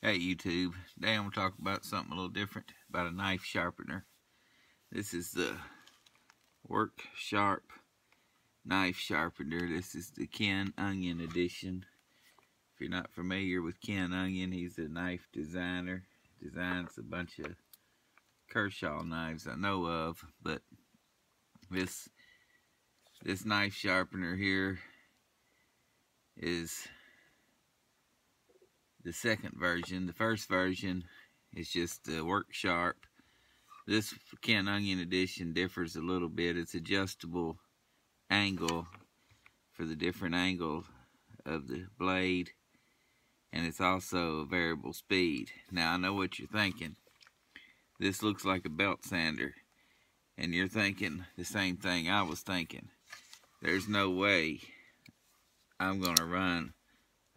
Hey YouTube, today I'm going to talk about something a little different, about a knife sharpener. This is the Work Sharp knife sharpener. This is the Ken Onion edition. If you're not familiar with Ken Onion, he's a knife designer. Designs a bunch of Kershaw knives I know of, but this knife sharpener here is the second version. The first version is just the Work Sharp. This Ken Onion edition differs a little bit. It's adjustable angle for the different angle of the blade, and it's also variable speed. Now I know what you're thinking. This looks like a belt sander, and you're thinking the same thing I was thinking. There's no way I'm gonna run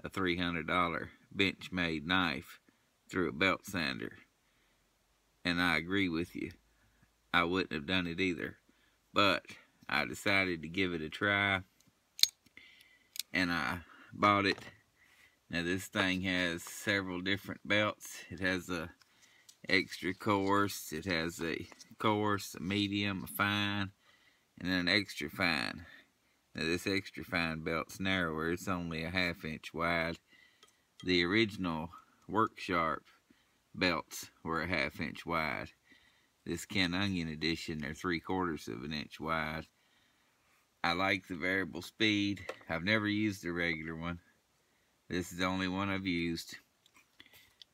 a $300 bench-made knife through a belt sander. And I agree with you. I wouldn't have done it either. But I decided to give it a try, and I bought it. Now this thing has several different belts. It has a extra coarse, it has a coarse, a medium, a fine, and then an extra fine. Now this extra fine belt's narrower. It's only a 1/2 inch wide. The original Work Sharp belts were a 1/2 inch wide. This Ken Onion edition, they're 3/4 of an inch wide. I like the variable speed. I've never used a regular one. This is the only one I've used.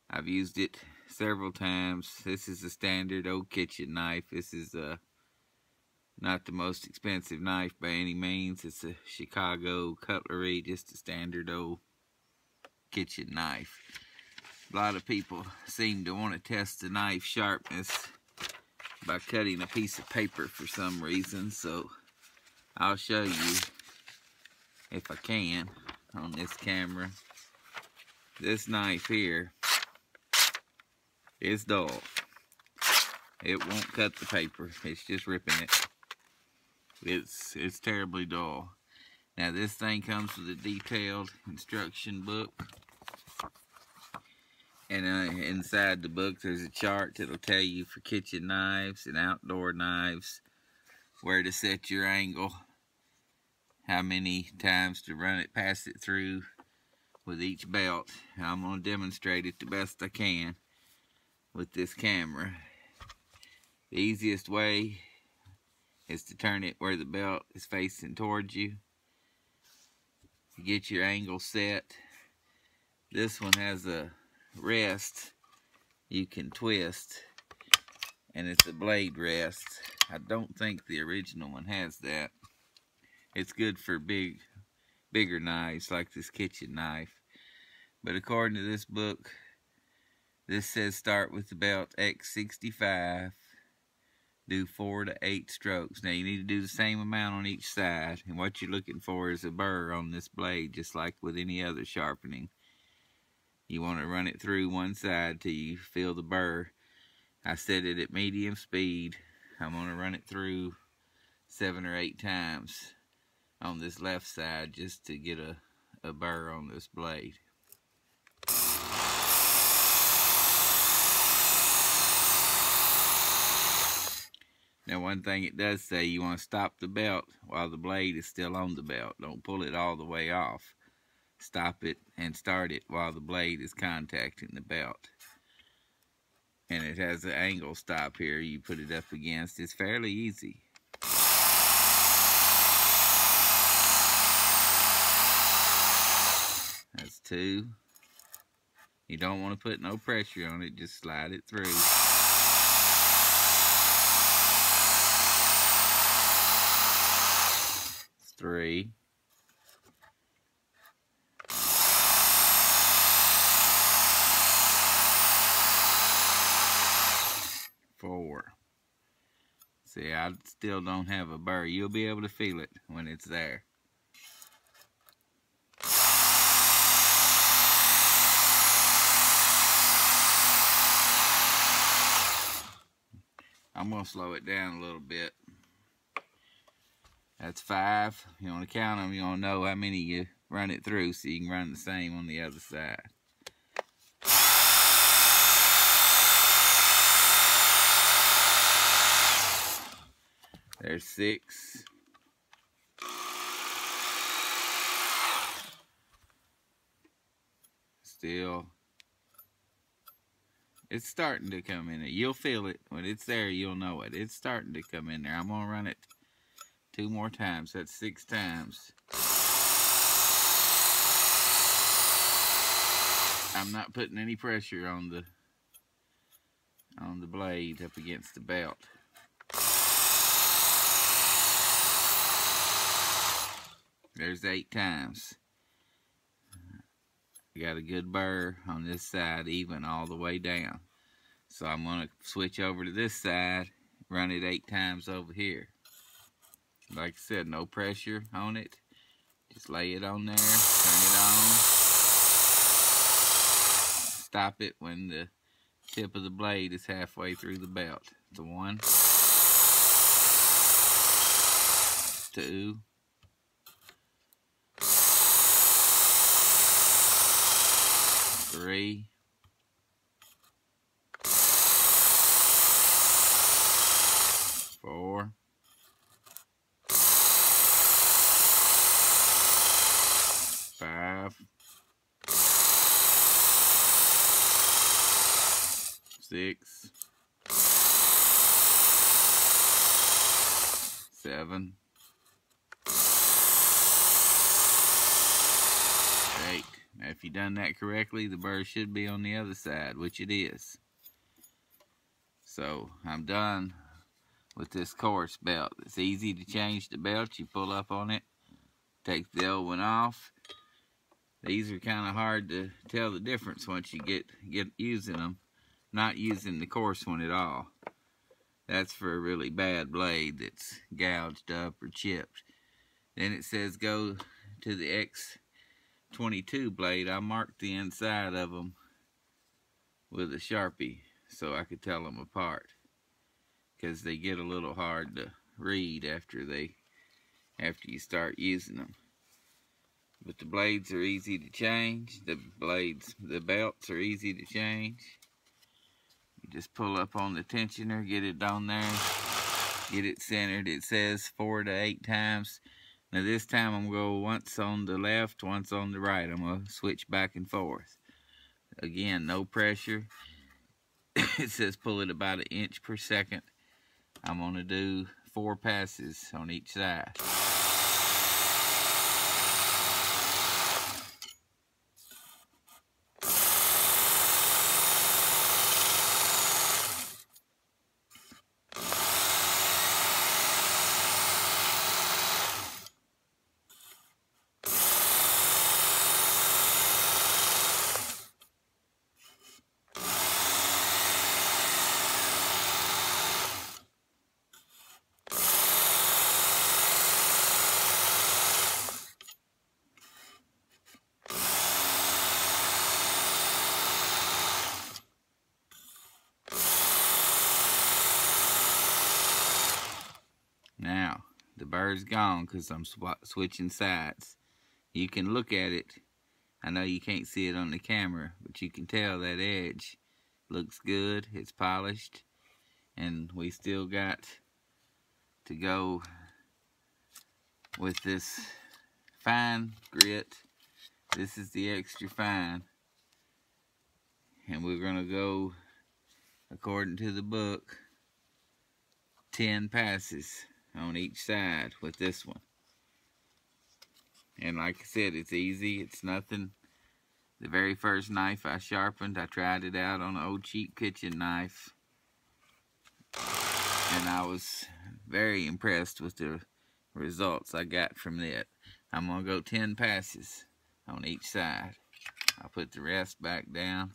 I've used it several times. This is a standard old kitchen knife. This is not the most expensive knife by any means. It's a Chicago cutlery, just a standard old kitchen knife. A lot of people seem to want to test the knife sharpness by cutting a piece of paper for some reason, so I'll show you, if I can, on this camera. This knife here is dull. It won't cut the paper. It's just ripping it. It's terribly dull. Now this thing comes with a detailed instruction book. And inside the book there's a chart that'll tell you for kitchen knives and outdoor knives where to set your angle, how many times to run it, pass it through with each belt. And I'm going to demonstrate it the best I can with this camera. The easiest way is to turn it where the belt is facing towards you. You get your angle set. This one has a rest you can twist, and it's a blade rest. I don't think the original one has that. It's good for bigger knives like this kitchen knife, but according to this book, this says start with the belt X65, do 4 to 8 strokes. Now you need to do the same amount on each side, and what you're looking for is a burr on this blade, just like with any other sharpening. You want to run it through one side till you feel the burr. I set it at medium speed. I'm going to run it through 7 or 8 times on this left side just to get a burr on this blade. Now one thing it does say, you want to stop the belt while the blade is still on the belt. Don't pull it all the way off. Stop it and start it while the blade is contacting the belt. And it has an angle stop here you put it up against. It's fairly easy. That's 2. You don't want to put no pressure on it, just slide it through. 3. 4. See, I still don't have a burr. You'll be able to feel it when it's there. I'm going to slow it down a little bit. That's 5. You want to count them, you want to know how many you run it through so you can run the same on the other side. There's 6. Still, it's starting to come in there. You'll feel it. When it's there, you'll know it. It's starting to come in there. I'm going to run it 2 more times. That's 6 times. I'm not putting any pressure on the blade up against the belt. There's 8 times. I got a good burr on this side, even all the way down. So I'm going to switch over to this side, run it 8 times over here. Like I said, no pressure on it. Just lay it on there, turn it on. Stop it when the tip of the blade is halfway through the belt. So 1, 2, 3, 4, 5, 6, 7, 8. Now, if you've done that correctly, the burr should be on the other side, which it is. So, I'm done with this coarse belt. It's easy to change the belt. You pull up on it, take the old one off. These are kind of hard to tell the difference once you get using them. Not using the coarse one at all. That's for a really bad blade that's gouged up or chipped. Then it says go to the X22 blade. I marked the inside of them with a Sharpie so I could tell them apart, because they get a little hard to read after you start using them. But the blades are easy to change. The belts are easy to change. You just pull up on the tensioner, get it on there, get it centered. It says 4 to 8 times. Now this time I'm going to go once on the left, once on the right. I'm going to switch back and forth. Again, no pressure. It says pull it about 1 inch per second. I'm going to do 4 passes on each side. Now, the burr's gone because I'm switching sides. You can look at it. I know you can't see it on the camera, but you can tell that edge looks good. It's polished. And we still got to go with this fine grit. This is the extra fine. And we're going to go, according to the book, 10 passes on each side with this one. And like I said, it's easy. It's nothing. The very first knife I sharpened, I tried it out on an old cheap kitchen knife. And I was very impressed with the results I got from that. I'm going to go 10 passes on each side. I'll put the rest back down.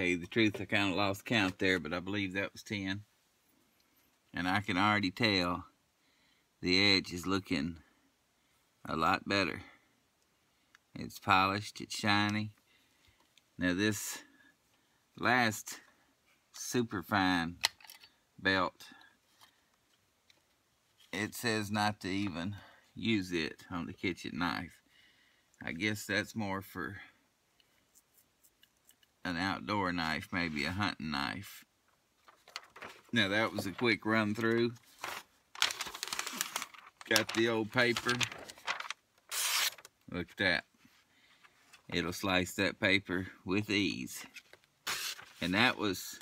tell you the truth, I kind of lost count there, but I believe that was 10. And I can already tell the edge is looking a lot better. It's polished, it's shiny. Now this last super fine belt, it says not to even use it on the kitchen knife. I guess that's more for an outdoor knife, maybe a hunting knife. Now that was a quick run through. Got the old paper. Look at that. It'll slice that paper with ease. And that was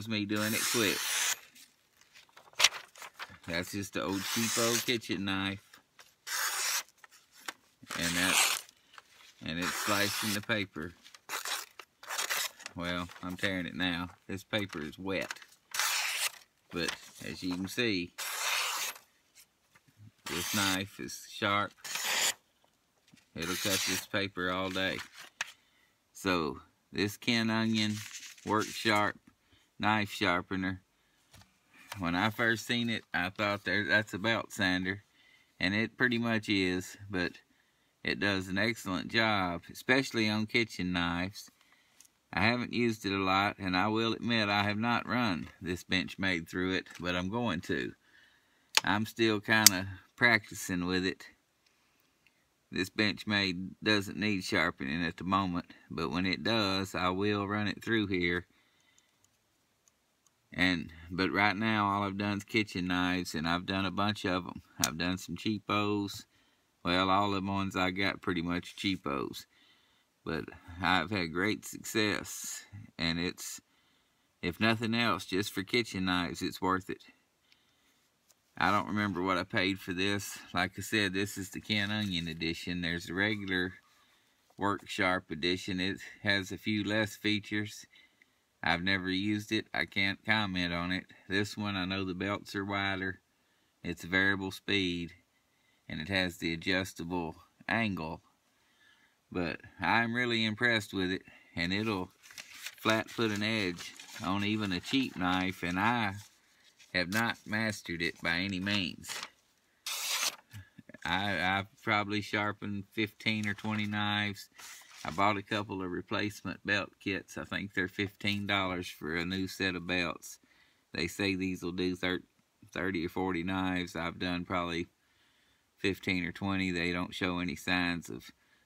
me doing it quick. That's just the old cheapo kitchen knife. And it's slicing the paper. Well, I'm tearing it now. This paper is wet. But as you can see, this knife is sharp. It'll cut this paper all day. So this Ken Onion Work Sharp knife sharpener, when I first seen it, I thought that's a belt sander, and it pretty much is, but it does an excellent job, especially on kitchen knives. I haven't used it a lot, and I will admit I have not run this Benchmade through it, but I'm going to. I'm still kind of practicing with it. This Benchmade doesn't need sharpening at the moment, but when it does, I will run it through here. But right now, all I've done is kitchen knives, and I've done a bunch of them. I've done some cheapos. Well, all the ones I got pretty much cheapos. But I've had great success, and it's, if nothing else, just for kitchen knives, it's worth it. I don't remember what I paid for this. Like I said, this is the Ken Onion edition. There's the regular Work Sharp edition. It has a few less features. I've never used it. I can't comment on it. This one, I know the belts are wider. It's variable speed, and it has the adjustable angle. But I'm really impressed with it, and it'll flat put an edge on even a cheap knife, and I have not mastered it by any means. I've probably sharpened 15 or 20 knives. I bought a couple of replacement belt kits. I think they're $15 for a new set of belts. They say these will do 30 or 40 knives. I've done probably 15 or 20. They don't show any signs of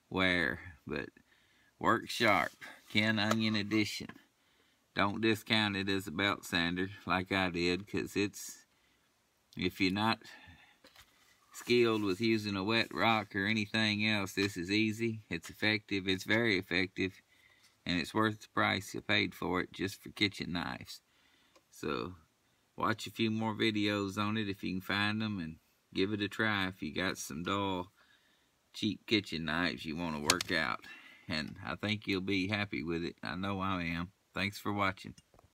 wear, but Work Sharp Ken Onion edition. Don't discount it as a belt sander like I did, because if you're not skilled with using a wet rock or anything else, this is easy, it's effective, it's very effective, and it's worth the price you paid for it just for kitchen knives. So watch a few more videos on it if you can find them, and give it a try if you got some dull, cheap kitchen knives you want to work out. And I think you'll be happy with it. I know I am. Thanks for watching.